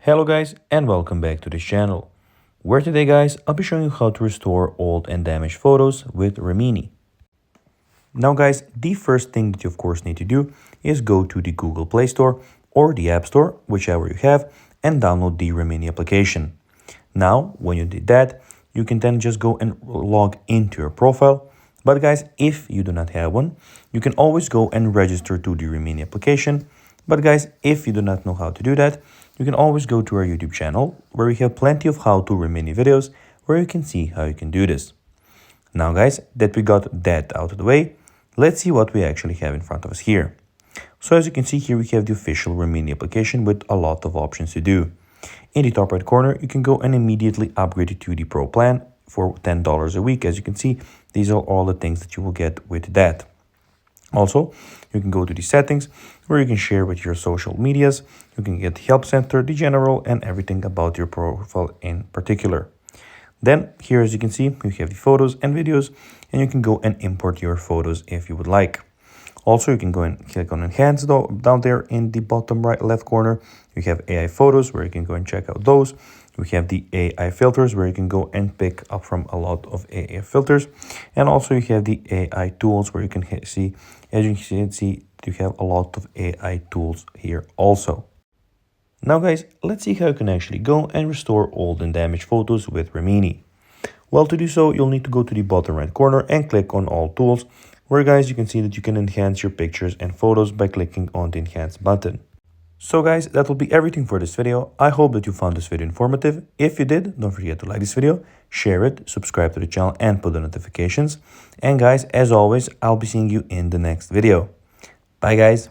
Hello guys and welcome back to this channel, where today guys I'll be showing you how to restore old and damaged photos with Remini. Now guys, the first thing that you of course need to do is go to the Google Play Store or the App Store, whichever you have, and download the Remini application. Now when you did that, you can then just go and log into your profile. But guys, if you do not have one, you can always go and register to the Remini application. But guys, if you do not know how to do that, you can always go to our YouTube channel, where we have plenty of how-to Remini videos, where you can see how you can do this. Now guys, that we got that out of the way, let's see what we actually have in front of us here. So as you can see here, we have the official Remini application with a lot of options to do. In the top right corner, you can go and immediately upgrade it to the Pro plan for $10 a week. As you can see, these are all the things that you will get with that. Also, you can go to the settings where you can share with your social medias. You can get the help center, the general, and everything about your profile in particular. Then here, as you can see, you have the photos and videos, and you can go and import your photos if you would like. Also, you can go and click on enhance down there in the bottom right left corner. You have AI photos where you can go and check out those. We have the AI filters where you can go and pick up from a lot of AI filters. And also you have the AI tools where you can see, as you can see, you have a lot of AI tools here also. Now guys, let's see how you can actually go and restore old and damaged photos with Remini. Well, to do so, you'll need to go to the bottom right corner and click on all tools, where guys you can see that you can enhance your pictures and photos by clicking on the enhance button. So guys, that will be everything for this video. I hope that you found this video informative. If you did, don't forget to like this video, share it, subscribe to the channel, and put the notifications. And guys, as always, I'll be seeing you in the next video. Bye guys.